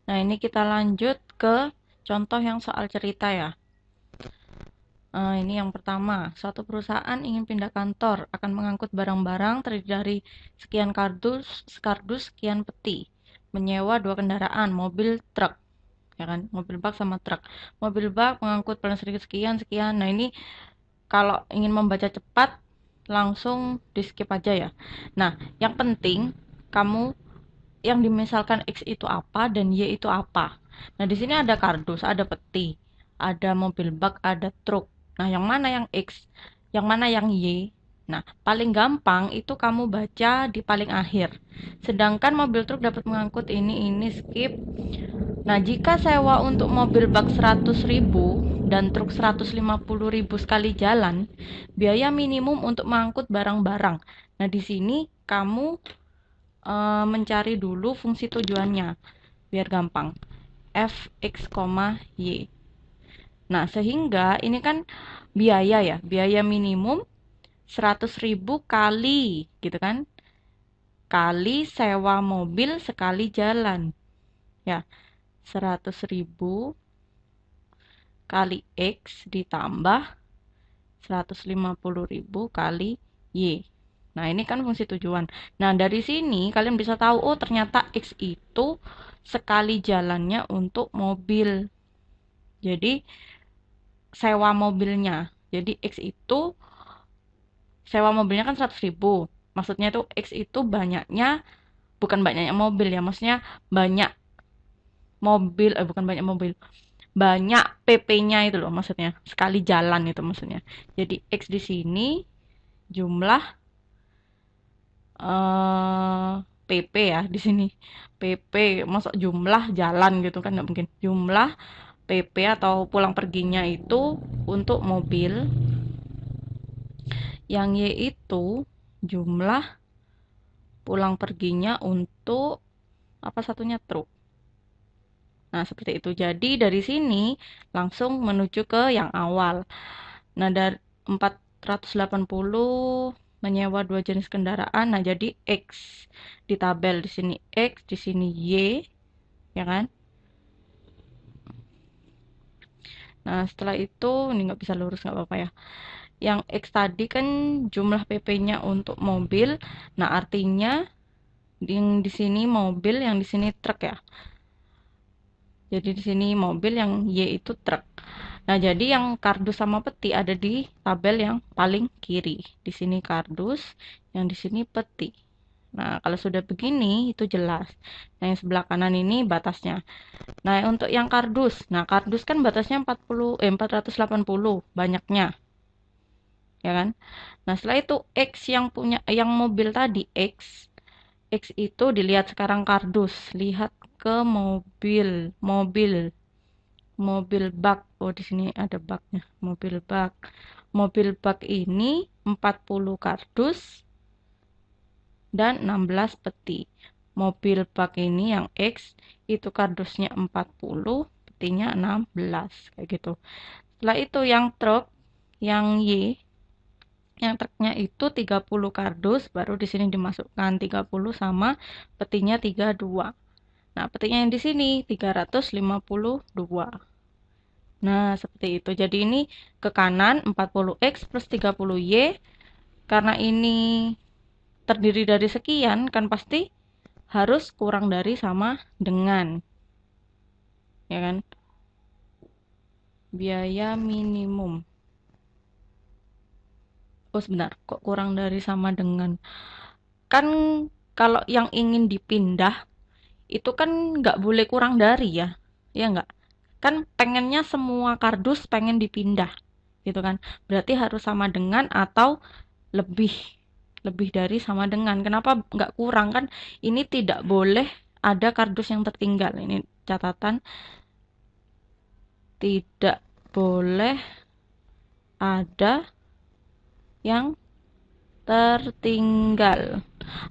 Nah, ini kita lanjut ke contoh yang soal cerita ya. Ini yang pertama, suatu perusahaan ingin pindah kantor, akan mengangkut barang-barang terdiri dari sekian kardus, sekian peti, menyewa dua kendaraan, mobil, truk, ya kan, mobil bak sama truk. Mobil bak mengangkut barang sedikit sekian, sekian. Nah, ini kalau ingin membaca cepat, langsung di skip aja ya. Nah, yang penting kamu yang dimisalkan X itu apa dan Y itu apa. Nah, di sini ada kardus, ada peti, ada mobil bak, ada truk. Nah, yang mana yang X? Yang mana yang Y? Nah, paling gampang itu kamu baca di paling akhir. Sedangkan mobil truk dapat mengangkut ini skip. Nah, jika sewa untuk mobil bak 100.000 dan truk 150.000 sekali jalan, biaya minimum untuk mengangkut barang-barang. Nah, di sini kamu mencari dulu fungsi tujuannya biar gampang. F X, Y. Nah, sehingga ini kan biaya ya, biaya minimum 100.000 kali gitu kan, kali sewa mobil sekali jalan ya, 100.000 kali X ditambah 150.000 kali Y. Nah, ini kan fungsi tujuan. Nah, dari sini kalian bisa tahu, oh ternyata X itu sekali jalannya untuk mobil. Jadi, sewa mobilnya. Jadi, X itu, sewa mobilnya kan 100.000. Maksudnya itu X itu banyaknya, bukan banyaknya mobil ya. Maksudnya banyak mobil, bukan banyak mobil. Banyak PP-nya itu loh maksudnya. Sekali jalan itu maksudnya. Jadi, X di sini jumlah PP ya di sini. PP masuk jumlah jalan gitu kan nggak mungkin. Jumlah PP atau pulang perginya itu untuk mobil. Yang Y itu jumlah pulang perginya untuk apa satunya truk. Nah, seperti itu. Jadi dari sini langsung menuju ke yang awal. Nah, dari 480 menyewa dua jenis kendaraan. Nah, jadi X di tabel di sini X, di sini Y, ya kan? Nah, setelah itu ini nggak bisa lurus nggak apa-apa ya. Yang X tadi kan jumlah PP-nya untuk mobil. Nah, artinya yang di sini mobil, yang di sini truk ya. Jadi di sini mobil, yang Y itu truk. Nah, jadi yang kardus sama peti ada di tabel yang paling kiri. Di sini kardus, yang di sini peti. Nah, kalau sudah begini itu jelas. Nah, yang sebelah kanan ini batasnya. Nah, untuk yang kardus. Nah, kardus kan batasnya 480 banyaknya, ya kan? Nah, setelah itu X yang punya yang mobil tadi X itu dilihat sekarang kardus, lihat ke mobil bak. Oh, di sini ada baknya. Mobil bak. Mobil bak ini 40 kardus dan 16 peti. Mobil bak ini yang X itu kardusnya 40, petinya 16 kayak gitu. Setelah itu yang truk, yang Y, yang truknya itu 30 kardus, baru di sini dimasukkan 30 sama petinya 32. Nah, petinya yang di sini 352. Nah, seperti itu. Jadi ini ke kanan 40X plus 30Y. Karena ini terdiri dari sekian, kan pasti harus kurang dari sama dengan. Ya kan? Biaya minimum. Oh, sebentar. Kok kurang dari sama dengan? Kan kalau yang ingin dipindah, itu kan nggak boleh kurang dari ya. Ya nggak? Kan pengennya semua kardus pengen dipindah. Gitu kan? Berarti harus sama dengan atau lebih lebih dari sama dengan. Kenapa nggak kurang? Kan ini tidak boleh ada kardus yang tertinggal. Ini catatan, tidak boleh ada yang tertinggal.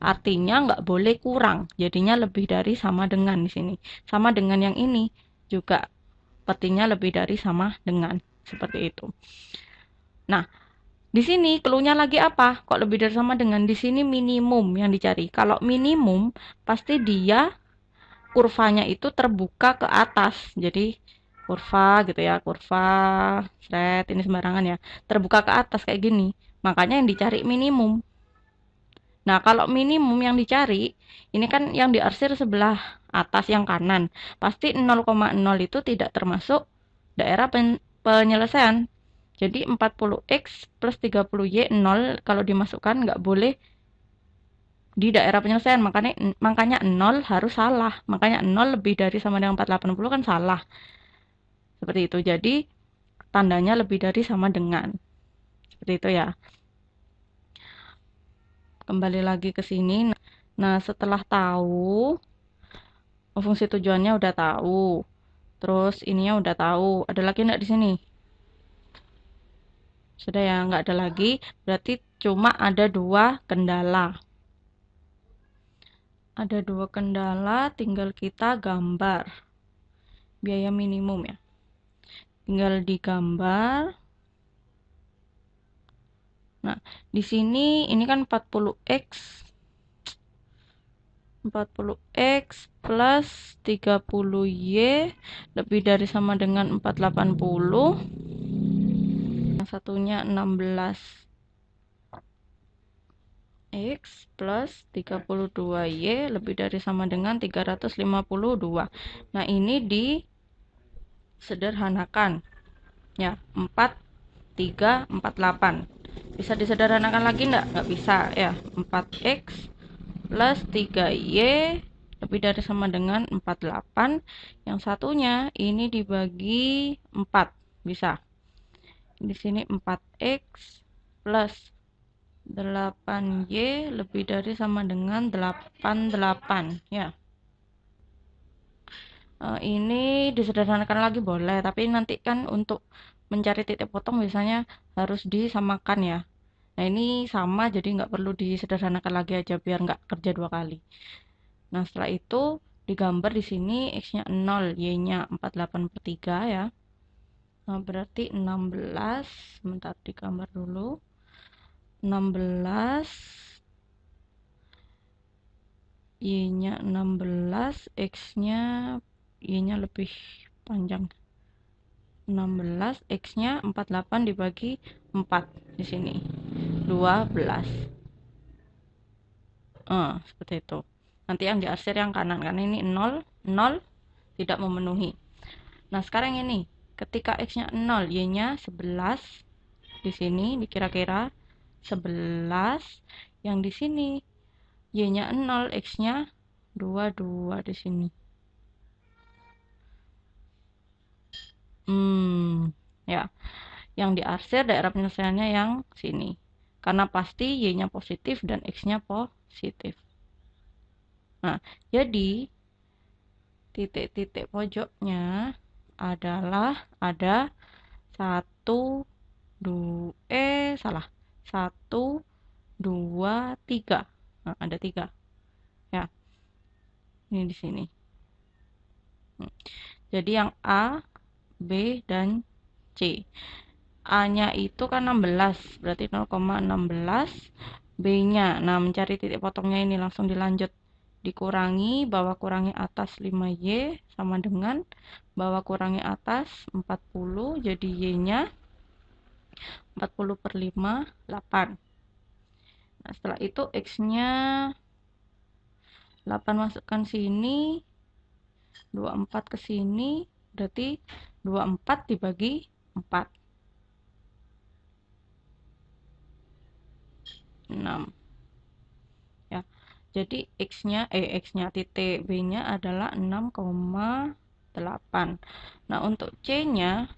Artinya nggak boleh kurang. Jadinya lebih dari sama dengan di sini. Sama dengan yang ini juga petinya lebih dari sama dengan. Seperti itu. Nah, di sini clue-nya lagi apa? Kok lebih dari sama dengan? Di sini minimum yang dicari. Kalau minimum pasti dia kurvanya itu terbuka ke atas. Jadi kurva gitu ya, kurva seret ini sembarangan ya, terbuka ke atas kayak gini. Makanya yang dicari minimum. Nah, kalau minimum yang dicari, ini kan yang diarsir sebelah atas yang kanan. Pasti 0,0 itu tidak termasuk daerah penyelesaian. Jadi 40x plus 30y 0 kalau dimasukkan nggak boleh di daerah penyelesaian. Makanya 0 harus salah. Makanya 0 lebih dari sama dengan 480 kan salah. Seperti itu. Jadi tandanya lebih dari sama dengan. Seperti itu ya. Kembali lagi ke sini. Nah, setelah tahu fungsi tujuannya udah tahu. Terus ininya udah tahu. Ada lagi enggak di sini? Sudah ya, nggak ada lagi. Berarti cuma ada dua kendala. Ada dua kendala, tinggal kita gambar. Biaya minimum ya. Tinggal digambar. Nah, di sini ini kan 40x 40x plus 30y lebih dari sama dengan 480. Yang satunya 16x plus 32y lebih dari sama dengan 352. Nah, ini disederhanakan. Ya, 4, 3, 4, 8. Bisa disederhanakan lagi enggak? Nggak bisa ya. 4x plus 3y lebih dari sama dengan 48. Yang satunya ini dibagi 4. Bisa. Di sini 4x plus 8y lebih dari sama dengan 88 ya. Ini disederhanakan lagi boleh, tapi nanti kan untuk mencari titik potong biasanya harus disamakan ya. Nah, ini sama jadi nggak perlu disederhanakan lagi aja biar nggak kerja dua kali. Nah, setelah itu digambar di sini x-nya 0, y-nya 48/3 ya. Nah, berarti 16, sebentar digambar dulu. 16, y-nya 16, x-nya y-nya lebih panjang. 16, x-nya 48 dibagi 4 di sini. 12. Seperti itu. Nanti yang diarsir yang kanan karena ini 0, 0 tidak memenuhi. Nah, sekarang ini ketika x-nya 0, y-nya 11 di sini dikira-kira 11, yang di sini y-nya 0, x-nya 22 di sini. Ya. Yang diarsir daerah penyelesaiannya yang sini. Karena pasti y-nya positif dan x-nya positif. Nah, jadi titik-titik pojoknya adalah ada 1, 2, salah. 1, 2, 3. Nah, ada 3. Ya. Ini di sini. Jadi yang A, B, dan C. A-nya itu kan 16, berarti 0,16. B-nya, nah mencari titik potongnya ini langsung dilanjut. Dikurangi, bawah kurangi atas 5y sama dengan bawah kurangi atas 40, jadi y-nya 40/5, 8. Nah, setelah itu x-nya 8 masukkan sini, 24 ke sini, berarti 24 dibagi 4. 6 ya. Jadi x-nya titik B-nya adalah 6,8. Nah, untuk C-nya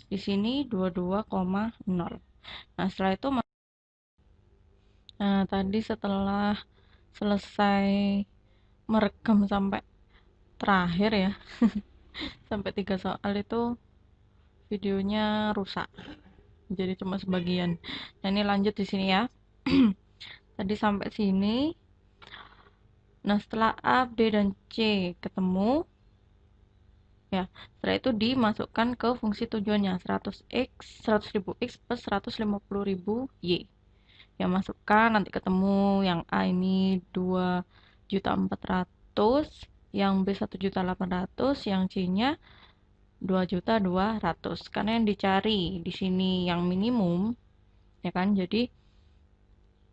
di sini 22,0. Nah, setelah itu tadi setelah selesai merekam sampai terakhir ya. Sampai 3 soal itu videonya rusak. Jadi cuma sebagian. Nah, ini lanjut di sini ya. Tadi sampai sini. Nah, setelah A, B, dan C ketemu, ya, setelah itu dimasukkan ke fungsi tujuannya 100.000 x plus 150.000 y. Ya, masukkan nanti ketemu yang A ini 2.400.000, yang B 1.800.000, yang C-nya 2.200.000. Karena yang dicari di sini yang minimum, ya kan? Jadi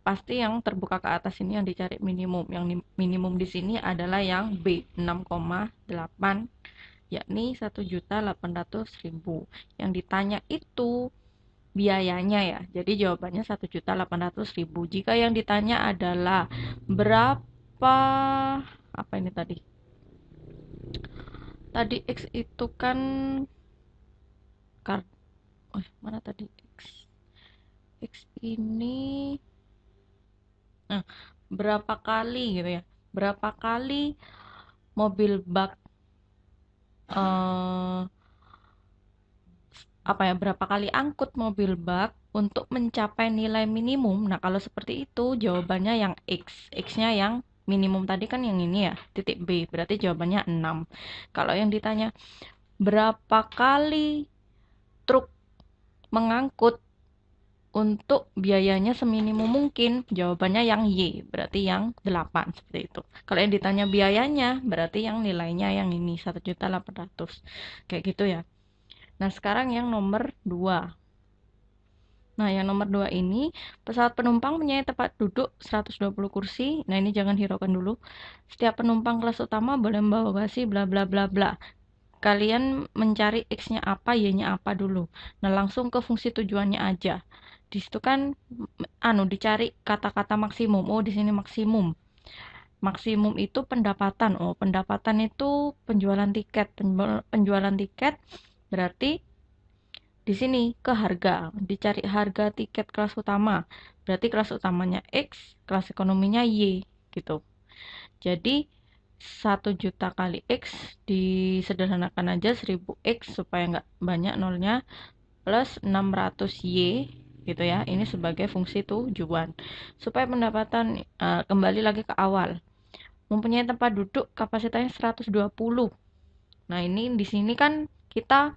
pasti yang terbuka ke atas ini yang dicari minimum. Yang minimum di sini adalah yang B 6,8, yakni 1.800.000. Yang ditanya itu biayanya ya. Jadi jawabannya 1.800.000. Jika yang ditanya adalah berapa, apa ini tadi? Tadi X itu kan mana tadi X? X ini berapa kali gitu ya? Berapa kali mobil bak berapa kali angkut mobil bak untuk mencapai nilai minimum. Nah, kalau seperti itu jawabannya yang X. X-nya yang minimum tadi kan yang ini ya, titik B. Berarti jawabannya 6. Kalau yang ditanya berapa kali truk mengangkut untuk biayanya seminimum mungkin, jawabannya yang Y, berarti yang 8, seperti itu. Kalau yang ditanya biayanya, berarti yang nilainya yang ini 1.800.000. Kayak gitu ya. Nah, sekarang yang nomor 2. Nah, yang nomor 2 ini, pesawat penumpang punya tempat duduk 120 kursi. Nah, ini jangan hiraukan dulu. Setiap penumpang kelas utama boleh membawa bagasi bla bla bla bla. Kalian mencari X-nya apa, Y-nya apa dulu. Nah, langsung ke fungsi tujuannya aja. Di situ kan dicari kata-kata maksimum. Oh, di sini maksimum. Maksimum itu pendapatan. Oh, pendapatan itu penjualan tiket. Penjualan tiket berarti di sini ke harga, dicari harga tiket kelas utama. Berarti kelas utamanya X, kelas ekonominya Y gitu. Jadi 1 juta kali X disederhanakan aja 1000X supaya nggak banyak nolnya, plus 600Y gitu ya. Ini sebagai fungsi tujuan. Supaya pendapatan kembali lagi ke awal. Mempunyai tempat duduk kapasitasnya 120. Nah, ini di sini kan kita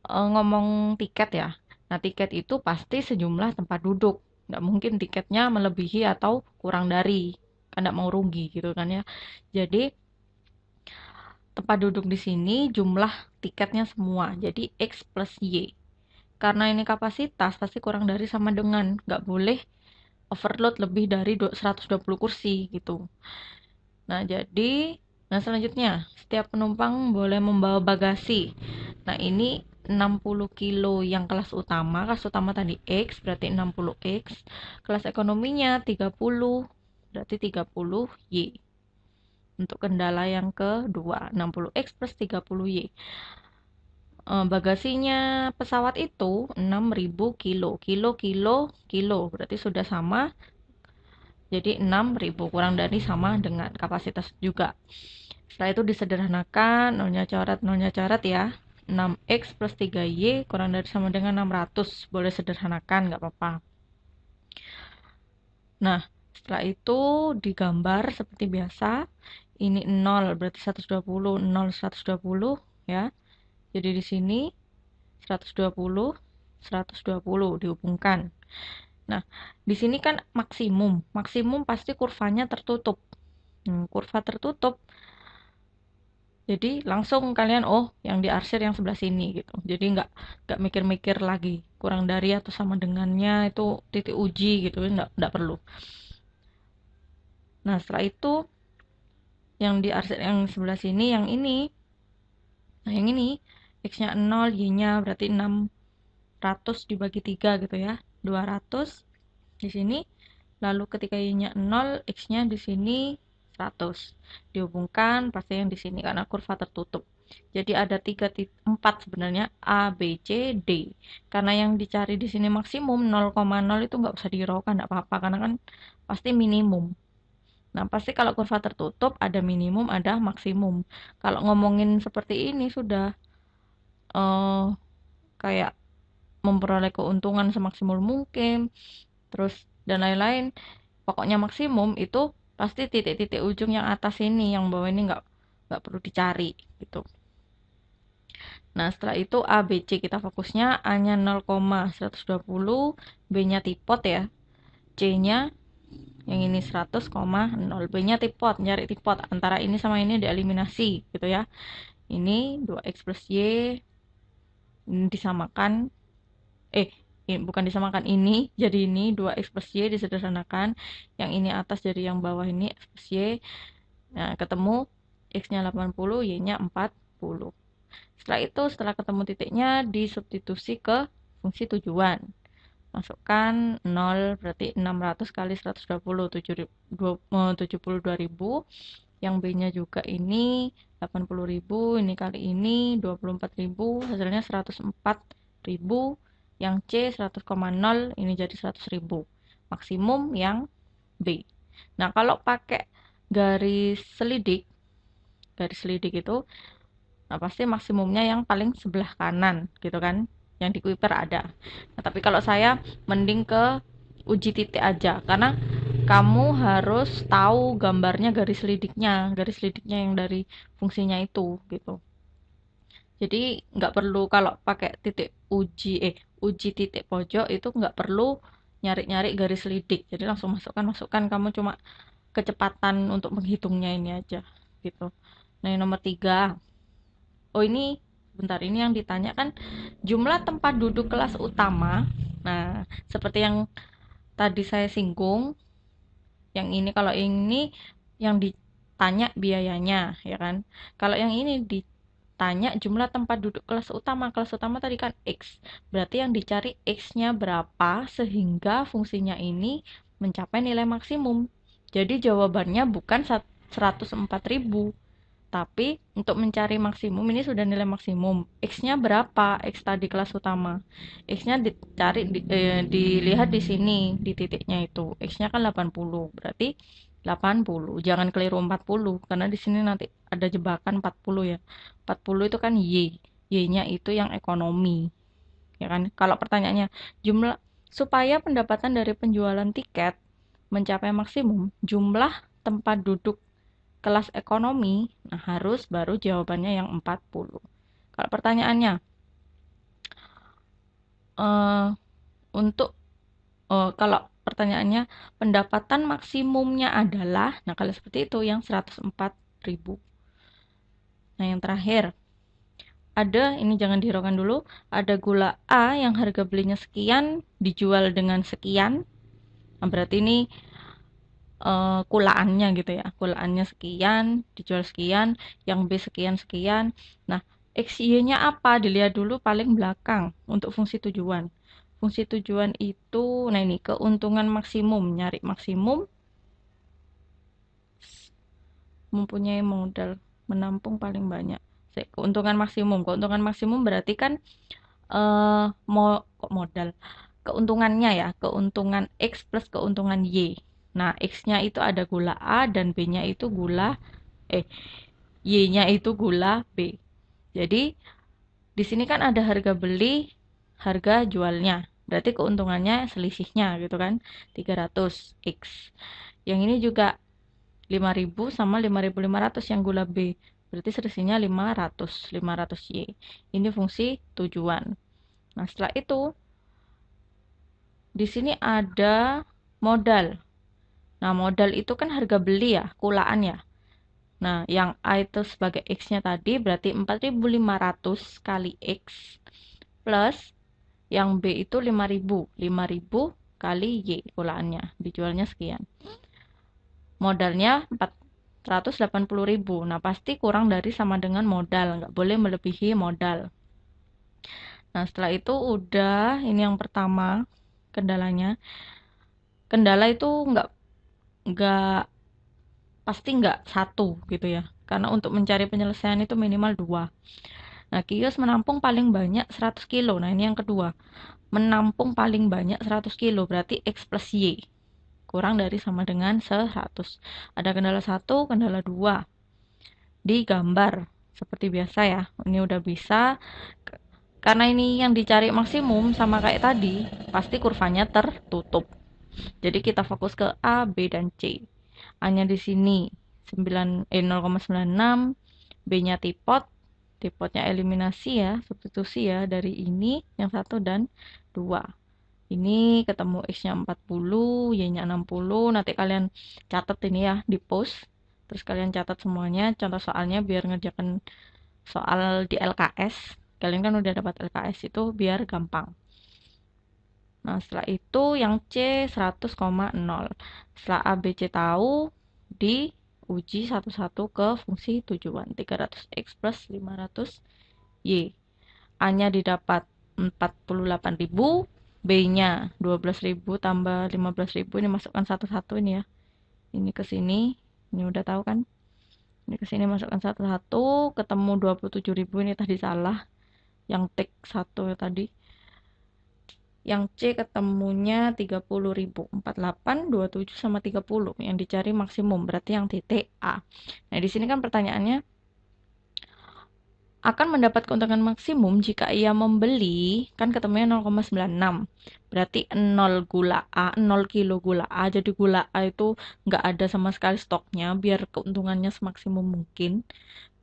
ngomong tiket ya. Nah, tiket itu pasti sejumlah tempat duduk. Nggak mungkin tiketnya melebihi atau kurang dari. Kan nggak mau rugi gitu kan ya. Jadi, tempat duduk di sini jumlah tiketnya semua. Jadi, X plus Y. Karena ini kapasitas, pasti kurang dari sama dengan. Nggak boleh overload lebih dari 120 kursi gitu. Nah, selanjutnya, setiap penumpang boleh membawa bagasi. Nah, ini 60 kilo yang kelas utama tadi X, berarti 60X. Kelas ekonominya 30, berarti 30Y. Untuk kendala yang kedua, 60X plus 30Y. Bagasinya pesawat itu 6.000 kilo. Kilo, berarti sudah sama. Jadi 6.000 kurang dari sama dengan kapasitas juga. Setelah itu disederhanakan, nolnya coret ya. 6X plus 3Y kurang dari sama dengan 600. Boleh sederhanakan, nggak apa-apa. Nah, setelah itu digambar seperti biasa. Ini 0, berarti 120, 0, 120 ya. Jadi di sini 120, 120 dihubungkan. Nah, di sini kan maksimum. Maksimum pasti kurvanya tertutup. Kurva tertutup. Jadi langsung kalian yang diarsir yang sebelah sini gitu. Jadi nggak mikir-mikir lagi kurang dari atau sama dengannya itu titik uji gitu, nggak perlu. Nah, setelah itu yang diarsir yang sebelah sini yang ini. Nah, yang ini X-nya 0, Y-nya berarti 600 dibagi 3 gitu ya. 200 di sini. Lalu ketika Y-nya 0, X-nya di sini 100. Dihubungkan pasti yang di sini karena kurva tertutup. Jadi ada 4 sebenarnya A, B, C, D. Karena yang dicari di sini maksimum 0,0 itu nggak usah dihiraukan, nggak apa-apa karena kan pasti minimum. Nah, pasti kalau kurva tertutup ada minimum, ada maksimum. Kalau ngomongin seperti ini sudah kayak memperoleh keuntungan semaksimal mungkin, terus dan lain-lain. Pokoknya maksimum itu pasti titik-titik ujung yang atas ini, yang bawah ini nggak perlu dicari gitu. Nah, setelah itu A, B, C kita fokusnya. A-nya 0,120, B-nya tipot ya, C-nya Yang ini 100,0. B-nya tipot, nyari tipot. Antara ini sama ini dieliminasi gitu ya. Ini 2x plus y ini disamakan. Ini bukan disamakan, ini jadi ini 2x plus y disederhanakan. Yang ini atas jadi yang bawah ini x plus y. Nah, ketemu x-nya 80, y-nya 40. Setelah itu, setelah ketemu titiknya, disubstitusi ke fungsi tujuan. Masukkan 0, berarti 600 kali 120, 72.000. Yang B-nya juga ini 80.000, ini kali ini 24.000, hasilnya 104.000. Yang C 100,0, ini jadi 100.000. Maksimum yang B. Nah, kalau pakai garis selidik itu, nah pasti maksimumnya yang paling sebelah kanan gitu kan, yang di Kuiper ada. Nah, tapi kalau saya mending ke uji titik aja, karena kamu harus tahu gambarnya garis selidiknya yang dari fungsinya itu gitu. Jadi nggak perlu kalau pakai uji titik pojok itu nggak perlu nyari-nyari garis selidik, jadi langsung masukkan kamu cuma kecepatan untuk menghitungnya ini aja gitu. Nah, yang nomor 3. Oh, ini bentar, ini yang ditanya kan jumlah tempat duduk kelas utama. Nah, seperti yang tadi saya singgung, yang ini kalau ini yang ditanya biayanya ya kan. Kalau yang ini ditanya jumlah tempat duduk kelas utama. Kelas utama tadi kan X. Berarti yang dicari X-nya berapa sehingga fungsinya ini mencapai nilai maksimum. Jadi jawabannya bukan 104.000. Tapi untuk mencari maksimum ini sudah nilai maksimum. X-nya berapa? X tadi kelas utama. X-nya dilihat di sini di titiknya itu. X-nya kan 80. Berarti 80. Jangan keliru 40 karena di sini nanti ada jebakan 40 ya. 40 itu kan Y. Y-nya itu yang ekonomi. Ya kan? Kalau pertanyaannya jumlah supaya pendapatan dari penjualan tiket mencapai maksimum, jumlah tempat duduk kelas ekonomi, nah harus baru jawabannya yang 40. Kalau pertanyaannya uh, untuk kalau pertanyaannya pendapatan maksimumnya adalah, nah kalau seperti itu yang 104.000. Nah, yang terakhir ada, ini jangan dihiraukan dulu, ada gula A yang harga belinya sekian dijual dengan sekian. Nah, berarti ini kulaannya gitu ya, kulaannya sekian dijual sekian, yang B sekian. Nah, XY-nya apa, dilihat dulu paling belakang untuk fungsi tujuan. Fungsi tujuan itu, nah ini keuntungan maksimum, nyari maksimum mempunyai modal menampung paling banyak. Keuntungan maksimum berarti kan modal, keuntungannya ya, keuntungan X plus keuntungan Y. Nah, X-nya itu ada gula A dan B-nya itu Y-nya itu gula B. Jadi, di sini kan ada harga beli, harga jualnya. Berarti keuntungannya selisihnya gitu kan, 300 X. Yang ini juga 5.000 sama 5.500 yang gula B. Berarti selisihnya 500 Y. Ini fungsi tujuan. Nah, setelah itu di sini ada modal. Nah, modal itu kan harga beli ya, kulaan ya. Nah, yang A itu sebagai X-nya tadi berarti 4.500 kali X plus yang B itu 5.000. 5.000 kali Y kulaannya, dijualnya sekian. Modalnya 480.000. Nah, pasti kurang dari sama dengan modal, nggak boleh melebihi modal. Nah, setelah itu udah, ini yang pertama kendalanya. Kendala itu nggak pasti nggak satu gitu ya, karena untuk mencari penyelesaian itu minimal 2. Nah, kios menampung paling banyak 100 kilo. Nah, ini yang kedua, menampung paling banyak 100 kilo berarti X plus Y kurang dari sama dengan 100. Ada kendala 1, kendala 2 di gambar seperti biasa ya. Ini udah bisa, karena ini yang dicari maksimum sama kayak tadi, pasti kurvanya tertutup. Jadi kita fokus ke A, B, dan C. A-nya di sini 0,96, B-nya tipotnya eliminasi ya, substitusi ya dari ini yang 1 dan 2. Ini ketemu X-nya 40, Y-nya 60. Nanti kalian catat ini ya di post. Terus kalian catat semuanya contoh soalnya biar ngerjakan soal di LKS. Kalian kan udah dapat LKS itu biar gampang. Nah, setelah itu yang C 100,0. Setelah A, B, C tahu, diuji satu-satu ke fungsi tujuan. 300X plus 500Y. A-nya didapat 48.000, B-nya 12.000 tambah 15.000. Ini masukkan satu-satu ini ya. Ini ke sini, ini udah tahu kan? Ini ke sini masukkan satu-satu, ketemu 27.000, ini tadi salah. Yang tik 1 tadi. Yang C ketemunya 30.000. 48, 27 sama 30. Yang dicari maksimum berarti yang titik A. Nah, di sini kan pertanyaannya akan mendapat keuntungan maksimum jika ia membeli, kan ketemunya 0,96. Berarti 0 gula A, 0 kilo gula A. Jadi gula A itu nggak ada sama sekali stoknya biar keuntungannya semaksimum mungkin.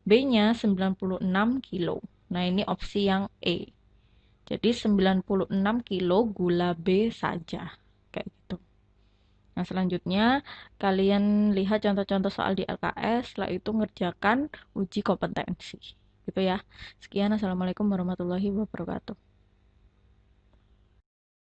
B-nya 96 kilo. Nah, ini opsi yang E. Jadi 96 kilo gula B saja. Kayak gitu. Nah, selanjutnya kalian lihat contoh-contoh soal di LKS, setelah itu ngerjakan uji kompetensi. Gitu ya. Sekian, Assalamualaikum warahmatullahi wabarakatuh.